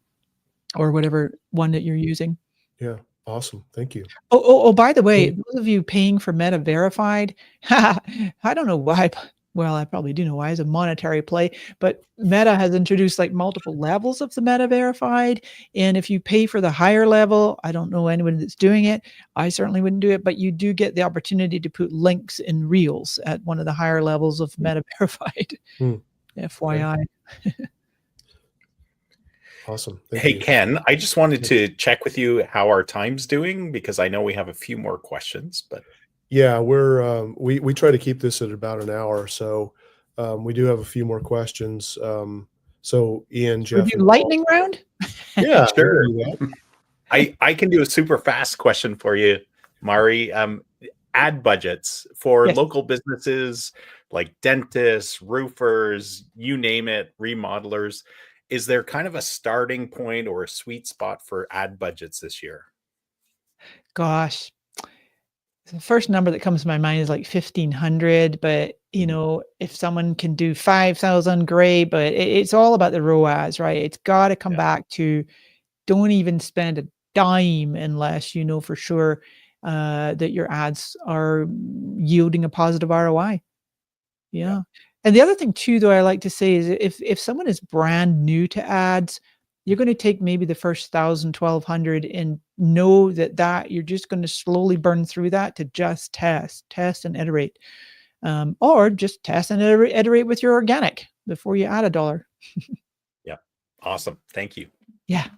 or whatever one that you're using. Yeah. Awesome. Thank you. Oh, by the way, Yeah. those of you paying for Meta Verified, I don't know why. Well, I probably do know why. It's a monetary play, but Meta has introduced like multiple levels of the Meta Verified. And if you pay for the higher level, I don't know anyone that's doing it. I certainly wouldn't do it, but you do get the opportunity to put links in Reels at one of the higher levels of Meta Verified. Hmm. FYI. Awesome. Thank Hey, you. Ken, I just wanted to check with you how our time's doing, because I know we have a few more questions, but Yeah, we try to keep this at about an hour, so we do have a few more questions. So Ian, Should we Jeff, do and Paul. lightning round? Yeah, we sure. can do that. I can do a super fast question for you, Mari. Ad budgets for Yes. local businesses like dentists, roofers, you name it, remodelers. Is there kind of a starting point or a sweet spot for ad budgets this year? Gosh, the first number that comes to my mind is like 1,500, but if someone can do 5,000, great. But it's all about the ROAS, right? It's got to come Yeah. back to, don't even spend a dime unless you know for sure that your ads are yielding a positive ROI. Yeah. And the other thing too, though, I like to say is, if someone is brand new to ads, you're going to take maybe the first 1,000, 1,200 and know that you're just going to slowly burn through that to just test and iterate. Or just test and iterate with your organic before you add $1. Yeah. Awesome. Thank you. Yeah.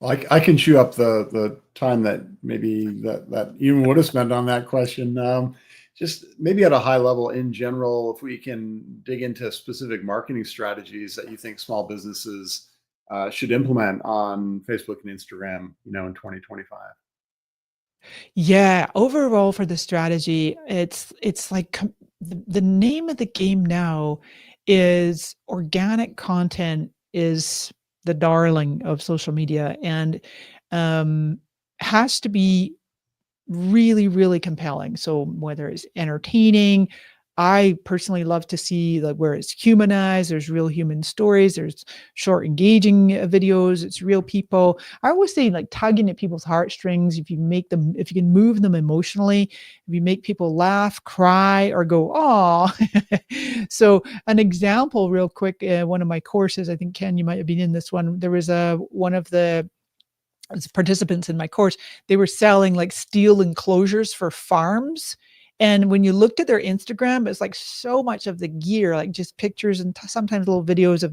I can chew up the time that maybe that Ian would have spent on that question. Just maybe at a high level in general, if we can dig into specific marketing strategies that you think small businesses should implement on Facebook and Instagram, in 2025. Yeah, overall for the strategy, it's like the name of the game now is organic content is the darling of social media, and has to be really, really compelling. So whether it's entertaining, I personally love to see like where it's humanized. There's real human stories. There's short, engaging videos. It's real people. I always say like tugging at people's heartstrings. If you can move them emotionally, if you make people laugh, cry, or go, "Oh." So an example, real quick, one of my courses. I think Ken, you might have been in this one. There was one of the participants in my course. They were selling like steel enclosures for farms. And when you looked at their Instagram, it's like so much of the gear, like just pictures and sometimes little videos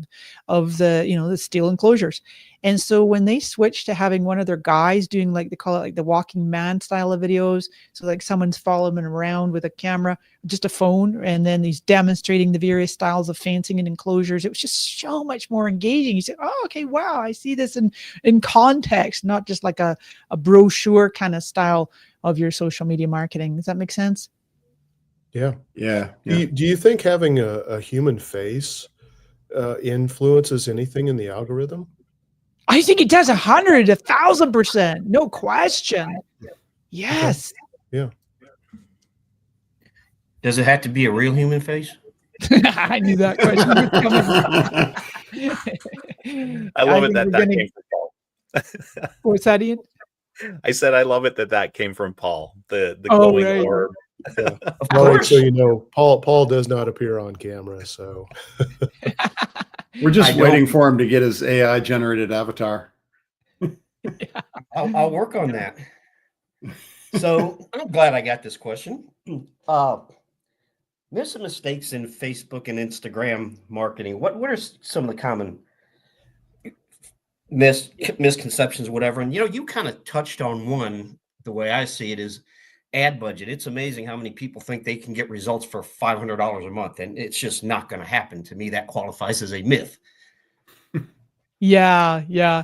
of the, the steel enclosures. And so when they switched to having one of their guys doing like, they call it like the walking man style of videos. So like someone's following them around with a camera, just a phone, and then he's demonstrating the various styles of fencing and enclosures. It was just so much more engaging. You said, "Oh, okay, wow, I see this in context, not just like a brochure kind of style of your social media marketing." Does that make sense? Yeah. Yeah. Do you think having a human face influences anything in the algorithm? I think it does 100, 1,000%. No question. Yes. Yeah. Does it have to be a real human face? I knew that question was coming. I love it think that we're came from Paul. What's that, Ian? I said I love it that came from Paul. The Oh, glowing right. orb. Of Well, course. so you know, Paul does not appear on camera, so We're just I don't- waiting for him to get his AI generated avatar. I'll work on that. So I'm glad I got this question. There's some mistakes in Facebook and Instagram marketing. What are some of the common misconceptions, whatever? And you kind of touched on one. The way I see it is ad budget. It's amazing how many people think they can get results for $500 a month, and it's just not going to happen. To me, that qualifies as a myth. Yeah.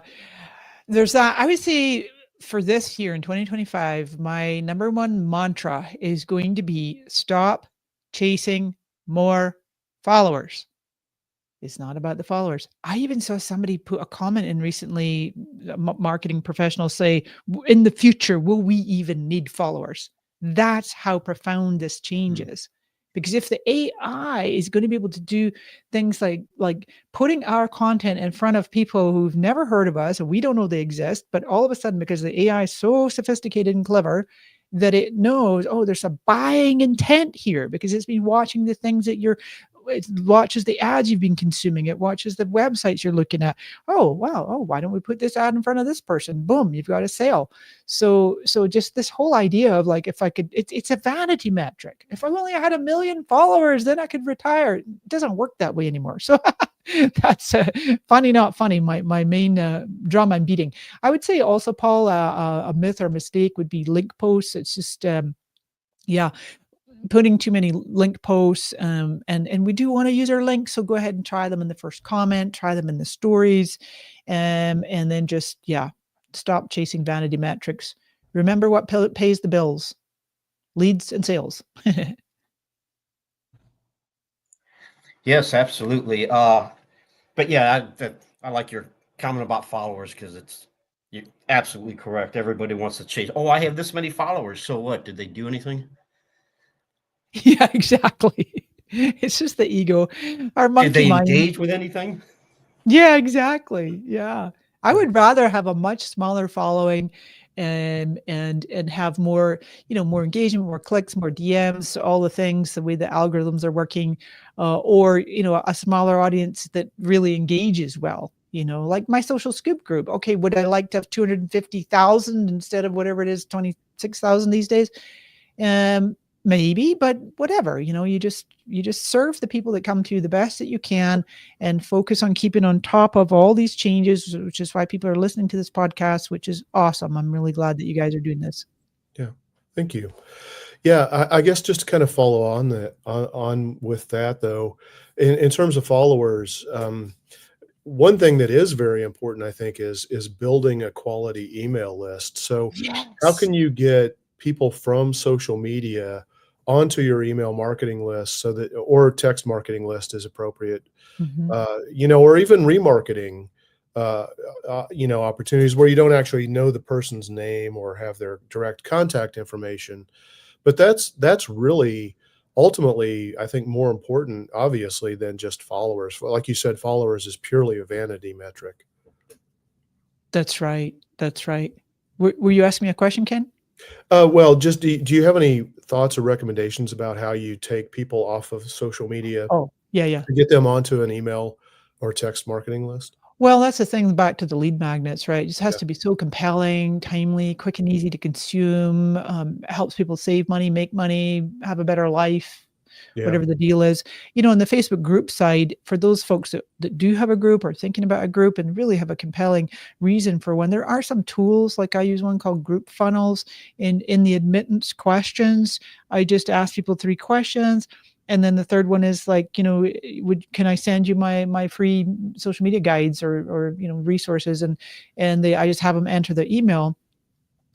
There's that. I would say for this year in 2025, my number one mantra is going to be stop chasing more followers. It's not about the followers. I even saw somebody put a comment in recently, marketing professionals say, in the future, will we even need followers? That's how profound this change is. Because if the AI is going to be able to do things like putting our content in front of people who've never heard of us and we don't know they exist, but all of a sudden, because the AI is so sophisticated and clever that it knows, oh, there's a buying intent here because it's been watching the things that it watches the ads you've been consuming. It watches the websites you're looking at. Oh, wow. Oh, why don't we put this ad in front of this person? Boom, you've got a sale. So just this whole idea of like, if I could, it's a vanity metric. If I only had 1 million followers, then I could retire. It doesn't work that way anymore. So that's funny, not funny. My main drum I'm beating. I would say also, Paul, a myth or mistake would be link posts. It's just, putting too many link posts, and we do want to use our links, so go ahead and try them in the first comment, try them in the stories, and then just stop chasing vanity metrics. Remember what pays the bills: leads and sales. Yes, absolutely. But yeah, I like your comment about followers because you're absolutely correct. Everybody wants to chase. Oh, I have this many followers. So what? Did they do anything? Yeah, exactly. It's just the ego, our monkey Did they mind. engage with anything? Yeah, exactly. Yeah. I would rather have a much smaller following and have more, more engagement, more clicks, more DMs, all the things, the way the algorithms are working, or, a smaller audience that really engages well, like my Social Scoop group. Okay, would I like to have 250,000 instead of whatever it is, 26,000 these days? Maybe, but whatever, you just serve the people that come to you the best that you can and focus on keeping on top of all these changes, which is why people are listening to this podcast, which is awesome. I'm really glad that you guys are doing this. Yeah, thank you. Yeah, I guess just to kind of follow on with that though, in terms of followers, one thing that is very important, I think, is building a quality email list. So how can you get people from social media onto your email marketing list or text marketing list is appropriate, or even remarketing, opportunities where you don't actually know the person's name or have their direct contact information. But that's really ultimately, I think more important, obviously, than just followers. Like you said, followers is purely a vanity metric. That's right. That's right. Were you asking me a question, Ken? Well, just do you have any thoughts or recommendations about how you take people off of social media Oh, yeah, yeah. to get them onto an email or text marketing list? Well, that's the thing back to the lead magnets, right? It just has Yeah. to be so compelling, timely, quick and easy to consume, helps people save money, make money, have a better life, Yeah. whatever the deal is. On the Facebook group side, for those folks that do have a group or thinking about a group and really have a compelling reason for one, there are some tools, like I use one called Group Funnels. In the admittance questions, I just ask people 3 questions. And then the third one is like, can I send you my free social media guides or resources? And I just have them enter the email.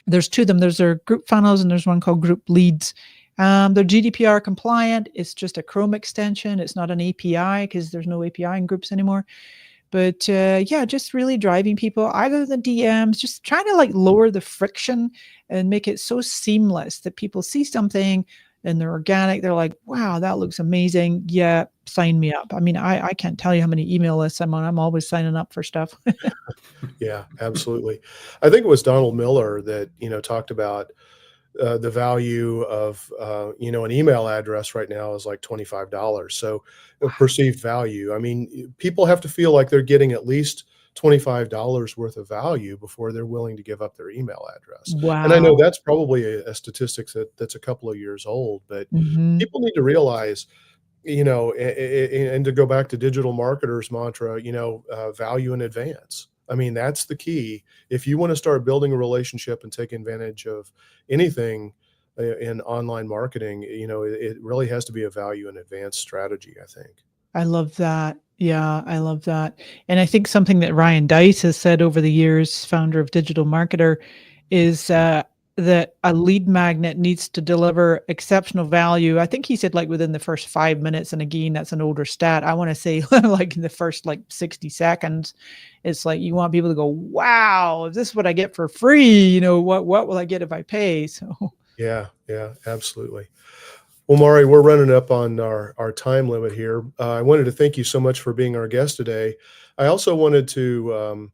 There's 2 of them. There's their group funnels and there's one called group leads. They're GDPR compliant. It's just a Chrome extension. It's not an API because there's no API in groups anymore. But yeah, just really driving people either the DMs, just trying to like lower the friction and make it so seamless that people see something and they're organic. They're like, wow, that looks amazing. Yeah, sign me up. I mean, I can't tell you how many email lists I'm on. I'm always signing up for stuff. Yeah, absolutely. I think it was Donald Miller that, talked about the value of, an email address right now is like $25. So perceived value. I mean, people have to feel like they're getting at least $25 worth of value before they're willing to give up their email address. And I know Wow. that's probably a statistics that's a couple of years old, but Mhm. people need to realize, and to go back to digital marketers mantra, value in advance. I mean, that's the key. If you want to start building a relationship and take advantage of anything in online marketing, it really has to be a value in advance strategy, I think. I love that. Yeah, I love that. And I think something that Ryan Dice has said over the years, founder of Digital Marketer, is that a lead magnet needs to deliver exceptional value. I think he said like within the first 5 minutes, and again, that's an older stat. I want to say like in the first like 60 seconds, it's like you want people to go, wow, is this what I get for free? What will I get if I pay? So Yeah, absolutely. Well, Mari, we're running up on our time limit here. I wanted to thank you so much for being our guest today. I also wanted to,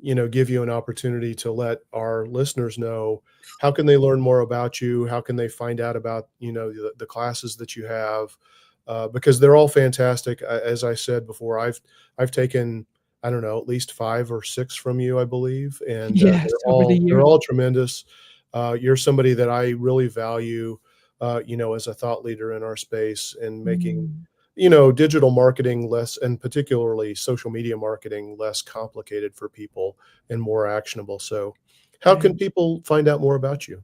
give you an opportunity to let our listeners know how can they learn more about you? How can they find out about, the classes that you have? Because they're all fantastic. As I said before, I've taken, I don't know, at least 5 or 6 from you, I believe, and yes, over the they're years. all tremendous. You're somebody that I really value, as a thought leader in our space and making, Mm, digital marketing less, and particularly social media marketing, less complicated for people and more actionable. So how right. can people find out more about you?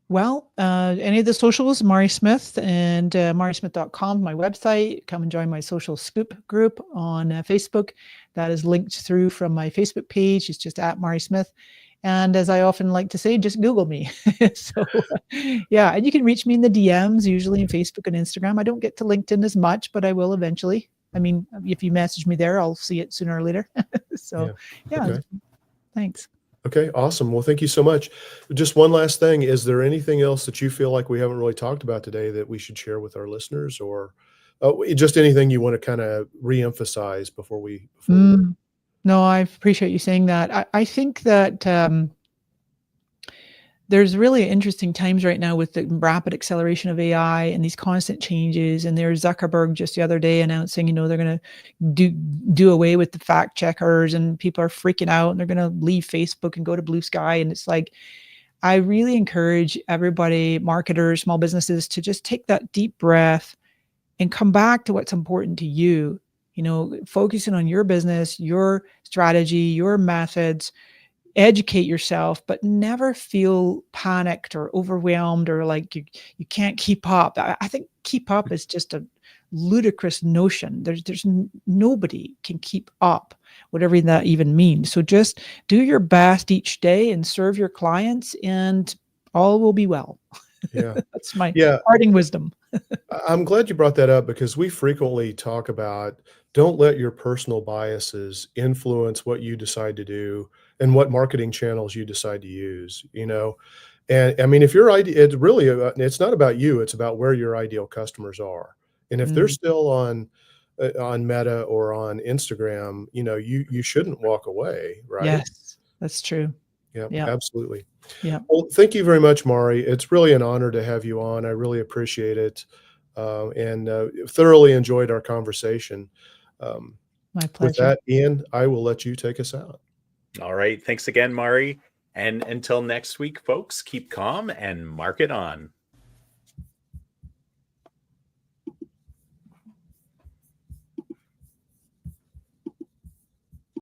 Well, any of the socials, Mari Smith and marismith.com, my website. Come and join my social scoop group on Facebook. That is linked through from my Facebook page. It's just at Mari Smith. And as I often like to say, just Google me. So, yeah, and you can reach me in the DMs, usually in Facebook and Instagram. I don't get to LinkedIn as much, but I will eventually. I mean, if you message me there, I'll see it sooner or later. So, Yeah. yeah, Okay. thanks. Okay. Awesome. Well, thank you so much. Just one last thing. Is there anything else that you feel like we haven't really talked about today that we should share with our listeners, or just anything you want to kind of reemphasize before we? Mm. No, I appreciate you saying that. I think that there's really interesting times right now with the rapid acceleration of AI and these constant changes. And there's Zuckerberg just the other day announcing, they're going to do away with the fact checkers, and people are freaking out and they're going to leave Facebook and go to Blue Sky. And it's like, I really encourage everybody, marketers, small businesses, to just take that deep breath and come back to what's important to you. Focusing on your business, your strategy, your methods, educate yourself, but never feel panicked or overwhelmed or like you can't keep up. I think keep up is just a ludicrous notion. Nobody can keep up, whatever that even means. So just do your best each day and serve your clients, and all will be well. Yeah. That's my Yeah. parting wisdom. I'm glad you brought that up, because we frequently talk about don't let your personal biases influence what you decide to do, and what marketing channels you decide to use, you know. And I mean, if your idea, it's really, it's not about you, it's about where your ideal customers are. And if they're Mm. still on Meta or on Instagram, you know, you shouldn't walk away, right? Yes, that's true. Yeah, Yeah. absolutely. Yeah. Well, thank you very much, Mari. It's really an honor to have you on. I really appreciate it, and thoroughly enjoyed our conversation. Um, My with pleasure. that, Ian, I will let you take us out. All right. Thanks again, Mari. And until next week, folks, keep calm and mark it on.